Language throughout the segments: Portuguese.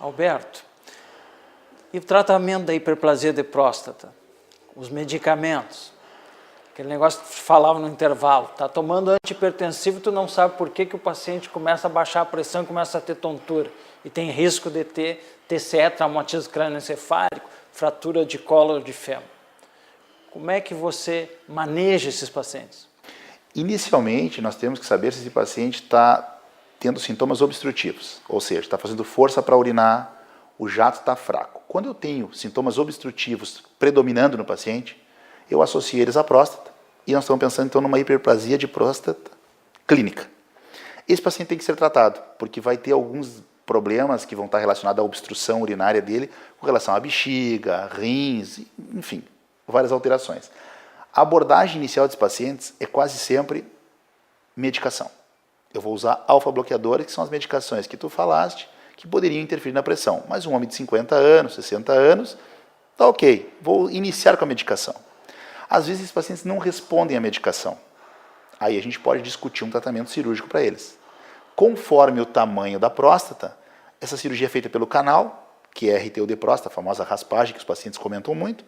Alberto, e o tratamento da hiperplasia de próstata? Os medicamentos? Aquele negócio que tu falava no intervalo, tá tomando antihipertensivo, tu não sabe por que o paciente começa a baixar a pressão e começa a ter tontura. E tem risco de ter TCE, traumatismo crânioencefálico, fratura de colo de fêmur. Como é que você maneja esses pacientes? Inicialmente, nós temos que saber se esse paciente está tendo sintomas obstrutivos, ou seja, está fazendo força para urinar, o jato está fraco. Quando eu tenho sintomas obstrutivos predominando no paciente, eu associo eles à próstata e nós estamos pensando então numa hiperplasia de próstata clínica. Esse paciente tem que ser tratado, porque vai ter alguns problemas que vão estar relacionados à obstrução urinária dele com relação à bexiga, rins, enfim, várias alterações. A abordagem inicial desses pacientes é quase sempre medicação. Eu vou usar alfa-bloqueadores, que são as medicações que tu falaste, que poderiam interferir na pressão. Mas um homem de 50 anos, 60 anos, tá ok, vou iniciar com a medicação. Às vezes, esses pacientes não respondem à medicação. Aí a gente pode discutir um tratamento cirúrgico para eles. Conforme o tamanho da próstata, essa cirurgia é feita pelo canal, que é RTU de próstata, a famosa raspagem que os pacientes comentam muito,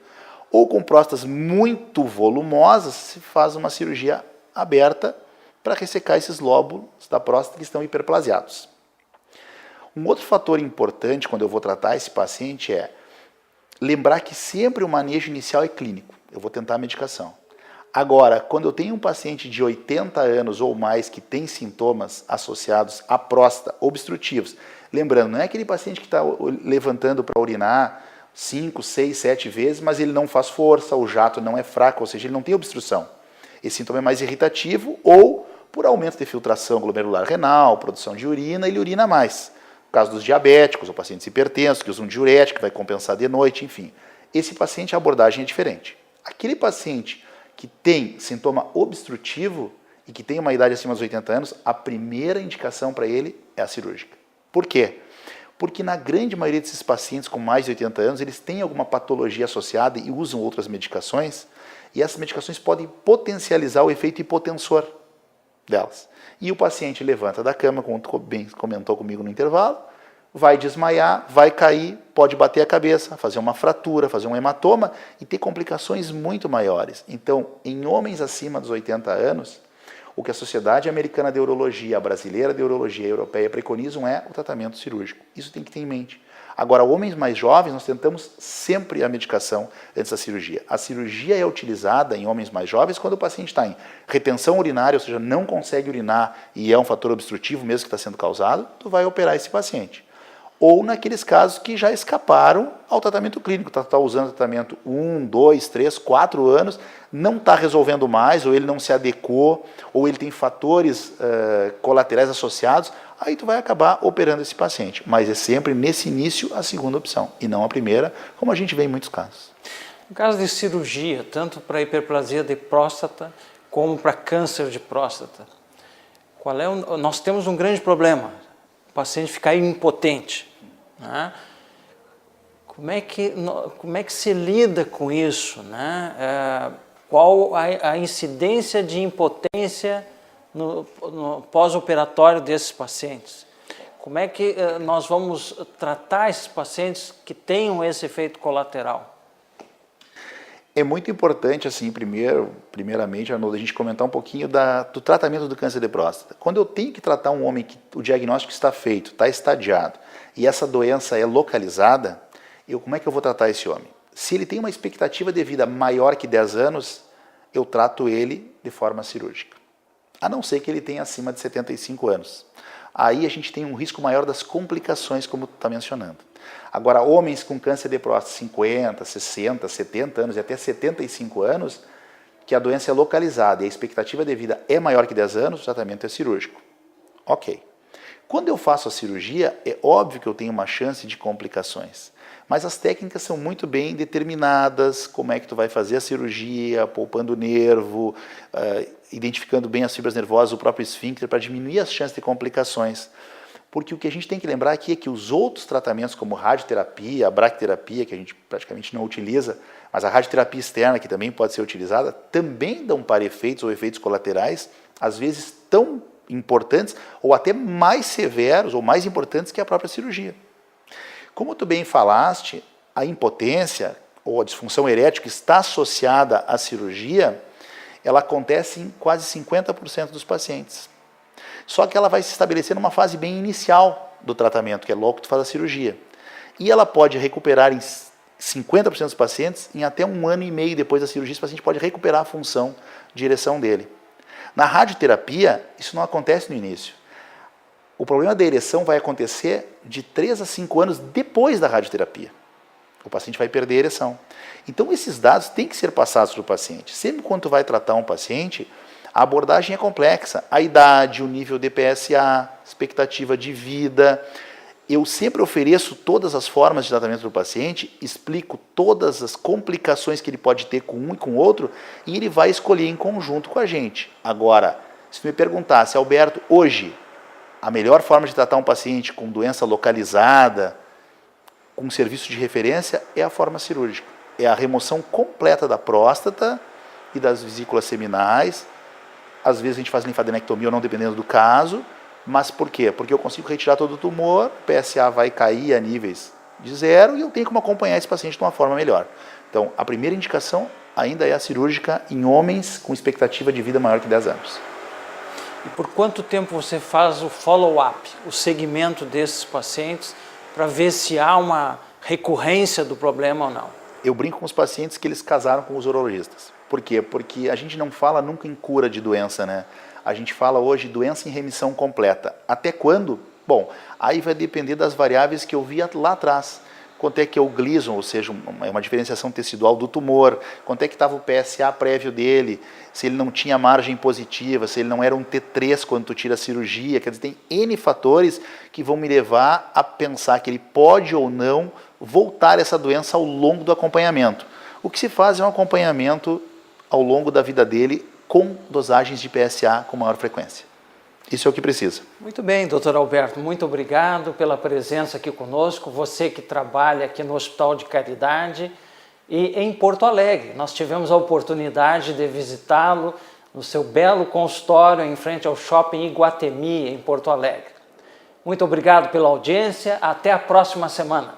ou com próstatas muito volumosas, se faz uma cirurgia aberta para ressecar esses lóbulos da próstata que estão hiperplasiados. Um outro fator importante quando eu vou tratar esse paciente é lembrar que sempre o manejo inicial é clínico. Eu vou tentar a medicação. Agora, quando eu tenho um paciente de 80 anos ou mais que tem sintomas associados à próstata obstrutivos, lembrando, não é aquele paciente que está levantando para urinar 5, 6, 7 vezes, mas ele não faz força, o jato não é fraco, ou seja, ele não tem obstrução. Esse sintoma é mais irritativo ou por aumento de filtração glomerular renal, produção de urina, ele urina mais. No caso dos diabéticos ou pacientes hipertensos, que usam diurético, que vai compensar de noite, enfim. Esse paciente, a abordagem é diferente. Aquele paciente que tem sintoma obstrutivo e que tem uma idade acima dos 80 anos, a primeira indicação para ele é a cirúrgica. Por quê? Porque na grande maioria desses pacientes com mais de 80 anos, eles têm alguma patologia associada e usam outras medicações, e essas medicações podem potencializar o efeito hipotensor delas. E o paciente levanta da cama, como tu bem comentou comigo no intervalo, vai desmaiar, vai cair, pode bater a cabeça, fazer uma fratura, fazer um hematoma e ter complicações muito maiores. Então, em homens acima dos 80 anos, o que a Sociedade Americana de Urologia, a Brasileira de Urologia e a Europeia preconizam é o tratamento cirúrgico. Isso tem que ter em mente. Agora, homens mais jovens, nós tentamos sempre a medicação antes da cirurgia. A cirurgia é utilizada em homens mais jovens quando o paciente está em retenção urinária, ou seja, não consegue urinar e é um fator obstrutivo mesmo que está sendo causado, tu vai operar esse paciente. Ou naqueles casos que já escaparam ao tratamento clínico, está usando tratamento 1, 2, 3, 4 anos, não está resolvendo mais, ou ele não se adequou, ou ele tem fatores colaterais associados, aí tu vai acabar operando esse paciente. Mas é sempre nesse início a segunda opção, e não a primeira, como a gente vê em muitos casos. No caso de cirurgia, tanto para hiperplasia de próstata, como para câncer de próstata, nós temos um grande problema, o paciente ficar impotente. Né? Como é que se lida com isso? Né? Qual a incidência de impotência no pós-operatório desses pacientes? Como é que nós vamos tratar esses pacientes que tenham esse efeito colateral? É muito importante, assim, primeiramente, Arnoldo, a gente comentar um pouquinho do tratamento do câncer de próstata. Quando eu tenho que tratar um homem que o diagnóstico está feito, está estadiado, e essa doença é localizada, como é que eu vou tratar esse homem? Se ele tem uma expectativa de vida maior que 10 anos, eu trato ele de forma cirúrgica. A não ser que ele tenha acima de 75 anos. Aí a gente tem um risco maior das complicações, como tu está mencionando. Agora, homens com câncer de próstata, 50, 60, 70 anos e até 75 anos, que a doença é localizada e a expectativa de vida é maior que 10 anos, o tratamento é cirúrgico. Ok. Quando eu faço a cirurgia, é óbvio que eu tenho uma chance de complicações. Mas as técnicas são muito bem determinadas, como é que tu vai fazer a cirurgia, poupando o nervo, identificando bem as fibras nervosas, o próprio esfíncter, para diminuir as chances de complicações. Porque o que a gente tem que lembrar aqui é que os outros tratamentos, como radioterapia, a braquiterapia, que a gente praticamente não utiliza, mas a radioterapia externa, que também pode ser utilizada, também dão para-efeitos ou efeitos colaterais, às vezes tão importantes ou até mais severos ou mais importantes que a própria cirurgia. Como tu bem falaste, a impotência ou a disfunção erétil que está associada à cirurgia, ela acontece em quase 50% dos pacientes. Só que ela vai se estabelecer numa fase bem inicial do tratamento, que é logo que tu faz a cirurgia. E ela pode recuperar em 50% dos pacientes em até 1 ano e meio depois da cirurgia, esse paciente pode recuperar a função de ereção dele. Na radioterapia, isso não acontece no início. O problema da ereção vai acontecer de 3 a 5 anos depois da radioterapia. O paciente vai perder a ereção. Então, esses dados têm que ser passados para o paciente. Sempre quando tu vai tratar um paciente, a abordagem é complexa. A idade, o nível de PSA, expectativa de vida. Eu sempre ofereço todas as formas de tratamento do paciente, explico todas as complicações que ele pode ter com um e com o outro, e ele vai escolher em conjunto com a gente. Agora, se tu me perguntasse, Alberto, hoje, a melhor forma de tratar um paciente com doença localizada, com serviço de referência, é a forma cirúrgica. É a remoção completa da próstata e das vesículas seminais. Às vezes a gente faz linfadenectomia ou não, dependendo do caso. Mas por quê? Porque eu consigo retirar todo o tumor, o PSA vai cair a níveis de 0 e eu tenho como acompanhar esse paciente de uma forma melhor. Então, a primeira indicação ainda é a cirúrgica em homens com expectativa de vida maior que 10 anos. E por quanto tempo você faz o follow-up, o segmento desses pacientes, para ver se há uma recorrência do problema ou não? Eu brinco com os pacientes que eles casaram com os urologistas. Por quê? Porque a gente não fala nunca em cura de doença, né? A gente fala hoje doença em remissão completa. Até quando? Bom, aí vai depender das variáveis que eu vi lá atrás. Quanto é que é o Gleason, ou seja, uma diferenciação tecidual do tumor, quanto é que estava o PSA prévio dele, se ele não tinha margem positiva, se ele não era um T3 quando tu tira a cirurgia, quer dizer, tem N fatores que vão me levar a pensar que ele pode ou não voltar essa doença ao longo do acompanhamento. O que se faz é um acompanhamento ao longo da vida dele com dosagens de PSA com maior frequência. Isso é o que precisa. Muito bem, doutor Alberto, muito obrigado pela presença aqui conosco, você que trabalha aqui no Hospital de Caridade e em Porto Alegre. Nós tivemos a oportunidade de visitá-lo no seu belo consultório em frente ao Shopping Iguatemi, em Porto Alegre. Muito obrigado pela audiência, até a próxima semana.